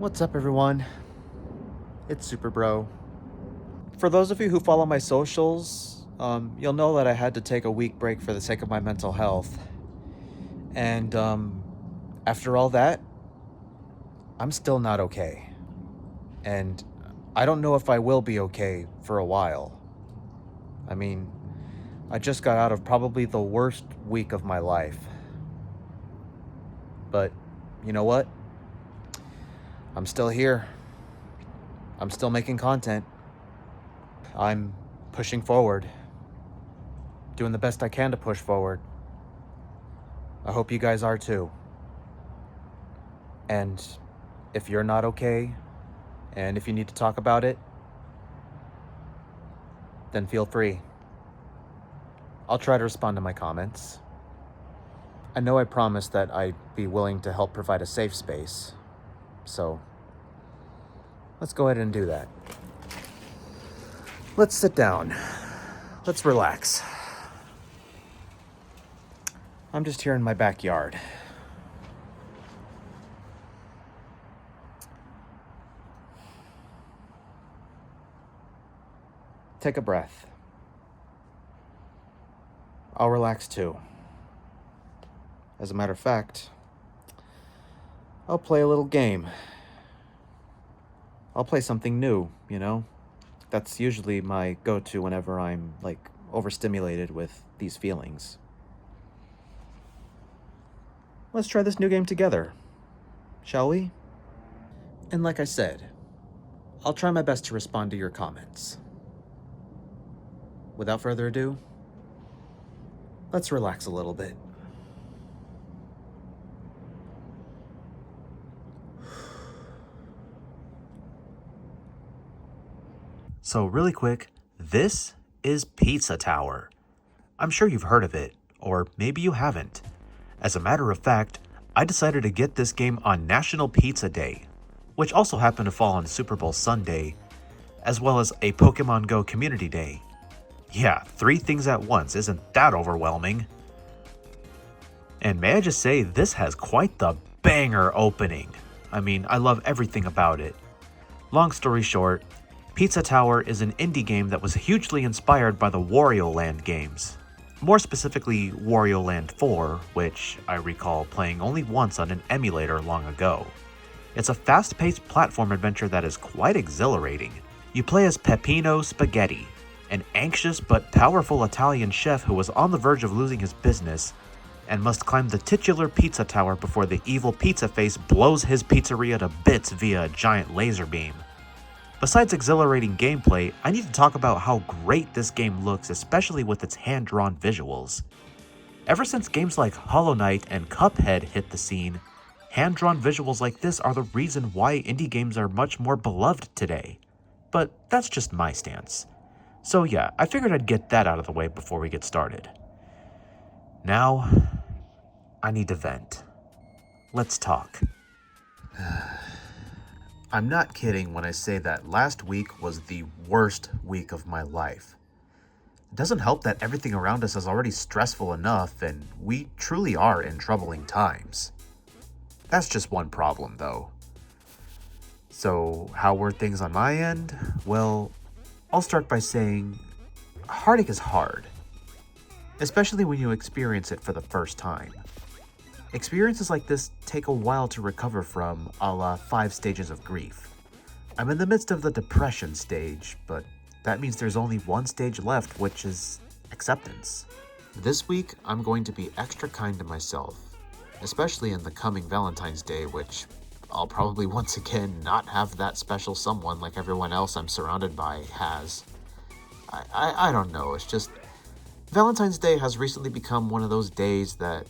What's up, everyone? It's Super Bro. For those of you who follow my socials, you'll know that I had to take a week break for the sake of my mental health. And after all that, I'm still not okay. And I don't know if I will be okay for a while. I mean, I just got out of probably the worst week of my life. But you know what? I'm still here. I'm still making content. I'm pushing forward. Doing the best I can to push forward. I hope you guys are too. And if you're not okay, and if you need to talk about it, then feel free. I'll try to respond to my comments. I know I promised that I'd be willing to help provide a safe space, so let's go ahead and do that. Let's sit down. Let's relax. I'm just here in my backyard. Take a breath. I'll relax too. As a matter of fact, I'll play a little game. I'll play something new, you know? That's usually my go-to whenever I'm, overstimulated with these feelings. Let's try this new game together, shall we? And like I said, I'll try my best to respond to your comments. Without further ado, let's relax a little bit. So really quick, this is Pizza Tower. I'm sure you've heard of it, or maybe you haven't. As a matter of fact, I decided to get this game on National Pizza Day, which also happened to fall on Super Bowl Sunday, as well as a Pokemon Go Community Day. Yeah, 3 things at once, isn't that overwhelming? And may I just say, this has quite the banger opening. I mean, I love everything about it. Long story short, Pizza Tower is an indie game that was hugely inspired by the Wario Land games. More specifically, Wario Land 4, which I recall playing only once on an emulator long ago. It's a fast-paced platform adventure that is quite exhilarating. You play as Peppino Spaghetti, an anxious but powerful Italian chef who was on the verge of losing his business and must climb the titular pizza tower before the evil pizza face blows his pizzeria to bits via a giant laser beam. Besides exhilarating gameplay, I need to talk about how great this game looks, especially with its hand-drawn visuals. Ever since games like Hollow Knight and Cuphead hit the scene, hand-drawn visuals like this are the reason why indie games are much more beloved today. But that's just my stance. So yeah, I figured I'd get that out of the way before we get started. Now, I need to vent. Let's talk. I'm not kidding when I say that last week was the worst week of my life. It doesn't help that everything around us is already stressful enough, and we truly are in troubling times. That's just one problem, though. So, how were things on my end? Well, I'll start by saying heartache is hard, especially when you experience it for the first time. Experiences like this take a while to recover from, a la 5 stages of grief. I'm in the midst of the depression stage, but that means there's only one stage left, which is acceptance. This week, I'm going to be extra kind to myself, especially in the coming Valentine's Day, which I'll probably once again not have that special someone like everyone else I'm surrounded by has. I don't know, it's just Valentine's Day has recently become one of those days that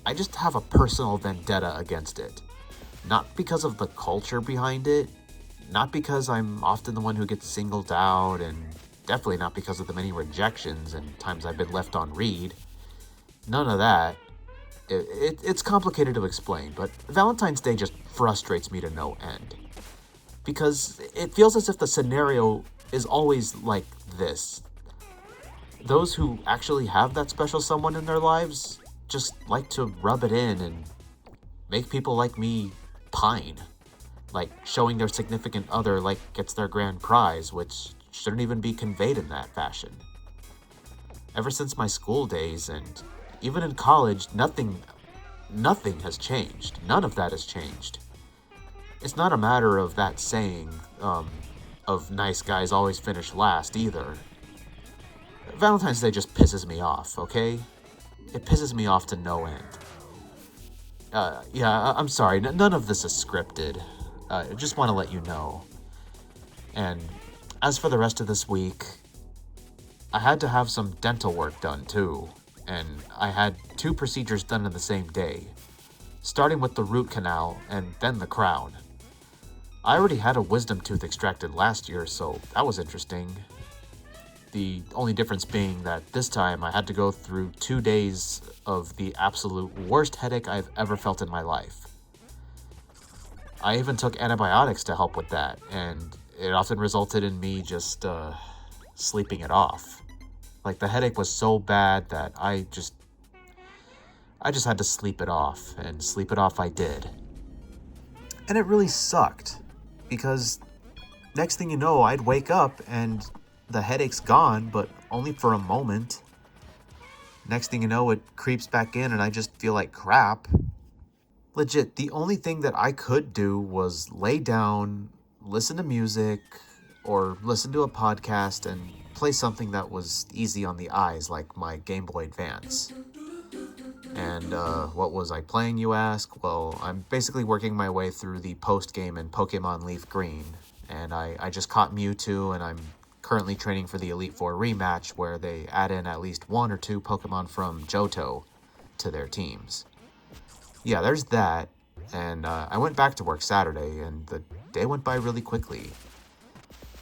I just have a personal vendetta against it. Not because of the culture behind it, not because I'm often the one who gets singled out, and definitely not because of the many rejections and times I've been left on read. None of that. It's complicated to explain, but Valentine's Day just frustrates me to no end. Because it feels as if the scenario is always like this. Those who actually have that special someone in their lives just like to rub it in and make people like me pine. like showing their significant other like it's their grand prize, which shouldn't even be conveyed in that fashion. Ever since my school days and even in college, nothing has changed. None of that has changed. It's not a matter of that saying, of nice guys always finish last either. Valentine's Day just pisses me off, okay? It pisses me off to no end. I'm sorry, none of this is scripted. I just want to let you know. And as for the rest of this week, I had to have some dental work done too, and I had 2 procedures done in the same day, starting with the root canal and then the crown. I already had a wisdom tooth extracted last year, so that was interesting. The only difference being that this time I had to go through 2 days of the absolute worst headache I've ever felt in my life. I even took antibiotics to help with that, and it often resulted in me just sleeping it off. Like, the headache was so bad that I just had to sleep it off, and sleep it off I did. And it really sucked, because next thing you know, I'd wake up and the headache's gone, but only for a moment. Next thing you know, it creeps back in and I just feel like crap. Legit, the only thing that I could do was lay down, listen to music, or listen to a podcast and play something that was easy on the eyes, like my Game Boy Advance. And what was I playing, you ask? Well, I'm basically working my way through the post-game in Pokemon Leaf Green, and I just caught Mewtwo, and I'm currently training for the Elite Four rematch, where they add in at least 1 or 2 Pokemon from Johto to their teams. Yeah, there's that, and I went back to work Saturday, and the day went by really quickly.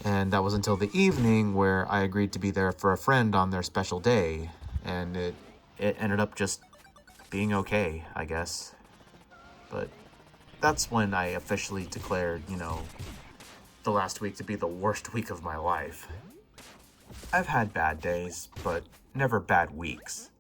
And that was until the evening, where I agreed to be there for a friend on their special day, and it ended up just being okay, I guess. But that's when I officially declared, the last week to be the worst week of my life. I've had bad days, but never bad weeks.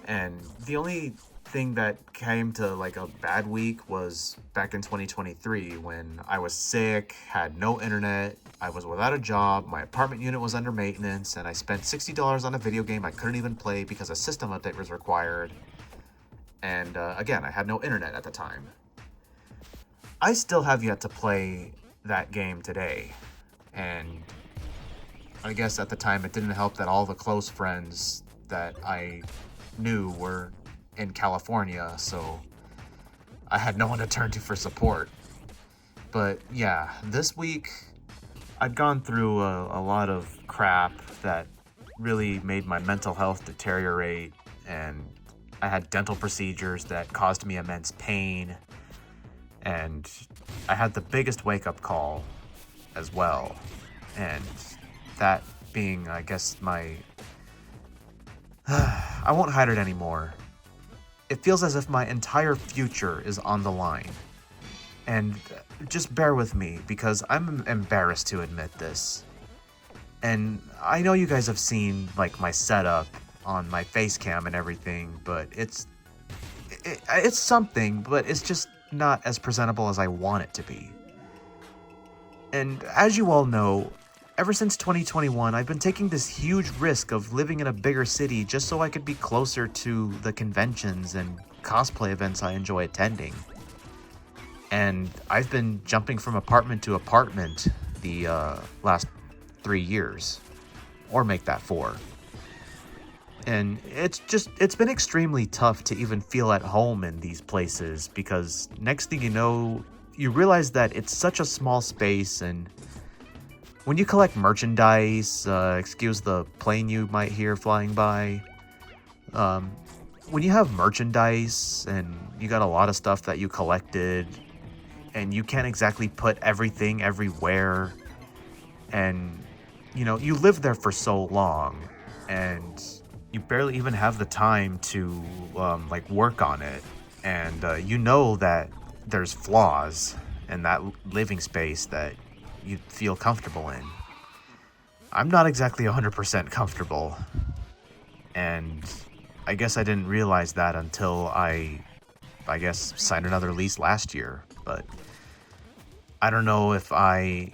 And the only thing that came to like a bad week was back in 2023 when I was sick, had no internet, I was without a job, my apartment unit was under maintenance, and I spent $60 on a video game I couldn't even play because a system update was required. And again, I had no internet at the time. I still have yet to play that game today. And I guess at the time it didn't help that all the close friends that I knew were in California, so I had no one to turn to for support. But yeah, this week I'd gone through a lot of crap that really made my mental health deteriorate, and I had dental procedures that caused me immense pain, and I had the biggest wake-up call as well, and that being, I guess, my... I won't hide it anymore. It feels as if my entire future is on the line. And just bear with me, because I'm embarrassed to admit this. And I know you guys have seen, like, my setup on my face cam and everything, but it's something, but it's just not as presentable as I want it to be. And as you all know, ever since 2021, I've been taking this huge risk of living in a bigger city just so I could be closer to the conventions and cosplay events I enjoy attending. And I've been jumping from apartment to apartment the last 3 years, or make that 4. And it's been extremely tough to even feel at home in these places, because next thing you know, you realize that it's such a small space, and when you collect merchandise, excuse the plane you might hear flying by, when you have merchandise and you got a lot of stuff that you collected, and you can't exactly put everything everywhere, and you live there for so long, and you barely even have the time to work on it, and that there's flaws in that living space that you feel comfortable in. I'm not exactly 100% comfortable, and I guess I didn't realize that until I signed another lease last year. But I don't know if I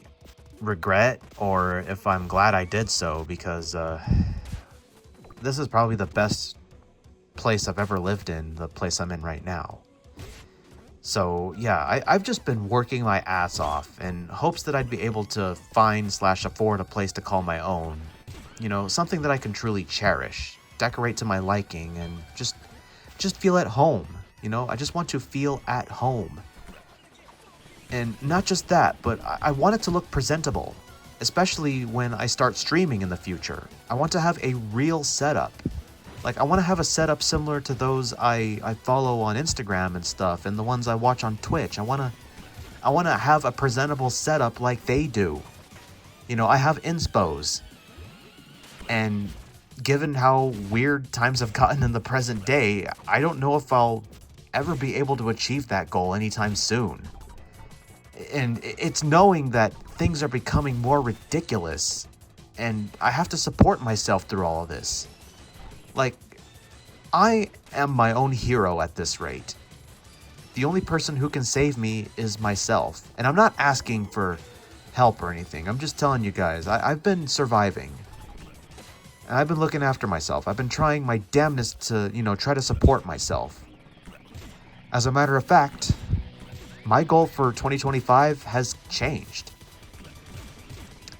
regret or if I'm glad I did so, because this is probably the best place I've ever lived in, the place I'm in right now. So yeah, I've just been working my ass off in hopes that I'd be able to find/afford a place to call my own. You know, something that I can truly cherish, decorate to my liking, and just feel at home. You know, I just want to feel at home. And not just that, but I want it to look presentable, especially when I start streaming in the future. I want to have a real setup. Like, I want to have a setup similar to those I follow on Instagram and stuff, and the ones I watch on Twitch. I want to have a presentable setup like they do. You know, I have inspos. And given how weird times have gotten in the present day, I don't know if I'll ever be able to achieve that goal anytime soon. And it's knowing that things are becoming more ridiculous, and I have to support myself through all of this. Like, I am my own hero at this rate. The only person who can save me is myself. And I'm not asking for help or anything. I'm just telling you guys, I've been surviving. And I've been looking after myself. I've been trying my damnedest to, try to support myself. As a matter of fact, my goal for 2025 has changed.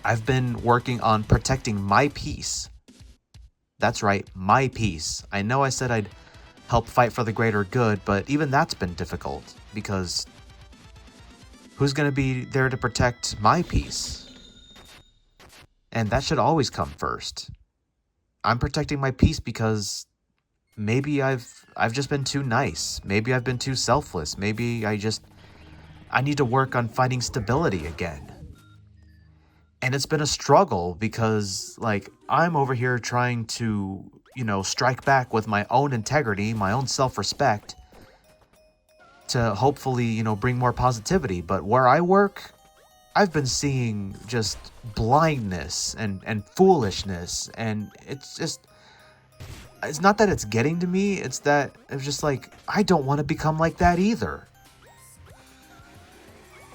I've been working on protecting my peace. That's right, my peace. I know I said I'd help fight for the greater good, but even that's been difficult, because who's going to be there to protect my peace? And that should always come first. I'm protecting my peace because maybe I've just been too nice. Maybe I've been too selfless. Maybe I need to work on finding stability again. And it's been a struggle because, like, I'm over here trying to, strike back with my own integrity, my own self-respect, to hopefully, bring more positivity. But where I work, I've been seeing just blindness and foolishness, and it's not that it's getting to me, it's that it's just like, I don't want to become like that either.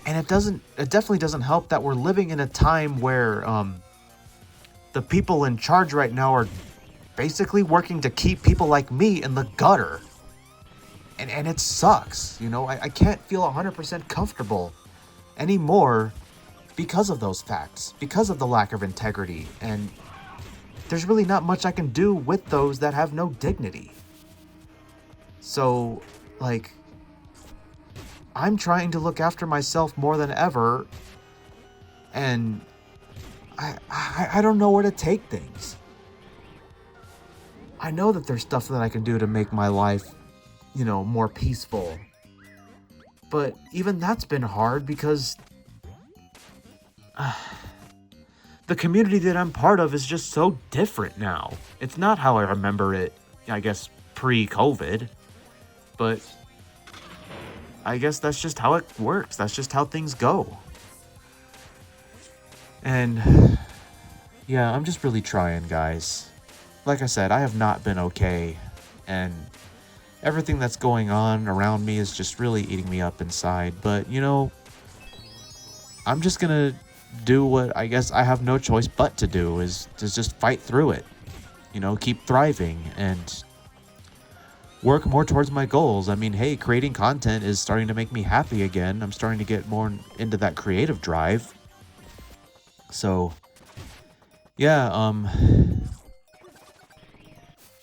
And it definitely doesn't help that we're living in a time where the people in charge right now are basically working to keep people like me in the gutter. And it sucks, I can't feel 100% comfortable anymore because of those facts, because of the lack of integrity, and there's really not much I can do with those that have no dignity. So, like, I'm trying to look after myself more than ever, and I don't know where to take things. I know that there's stuff that I can do to make my life, more peaceful. But even that's been hard because the community that I'm part of is just so different now. It's not how I remember it, I guess, pre-COVID. But I guess that's just how it works. That's just how things go. And yeah, I'm just really trying, guys. Like I said, I have not been okay. And everything that's going on around me is just really eating me up inside. But, I'm just going to do what I guess I have no choice but to do, is to just fight through it. Keep thriving and work more towards my goals. I mean, hey, creating content is starting to make me happy again. I'm starting to get more into that creative drive. So, yeah,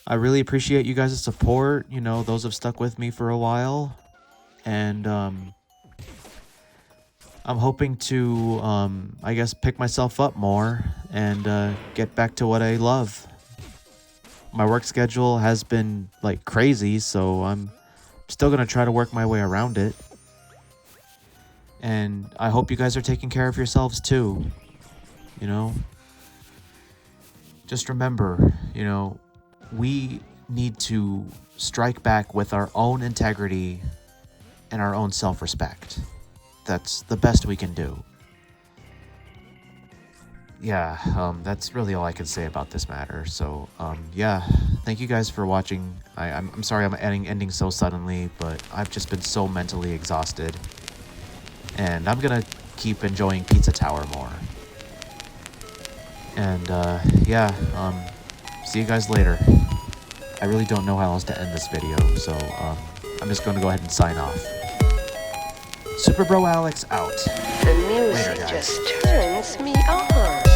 I really appreciate you guys' support. Those have stuck with me for a while. And, I'm hoping to, I guess, pick myself up more and get back to what I love. My work schedule has been, like, crazy, so I'm still going to try to work my way around it. And I hope you guys are taking care of yourselves, too. Just remember, we need to strike back with our own integrity and our own self-respect. That's the best we can do. Yeah, that's really all I can say about this matter. So, yeah, thank you guys for watching. I'm sorry I'm ending so suddenly, but I've just been so mentally exhausted. And I'm gonna keep enjoying Pizza Tower more. And, yeah, see you guys later. I really don't know how else to end this video, so, I'm just gonna go ahead and sign off. Super Bro Alex out. The music Later, guys. just turns me on.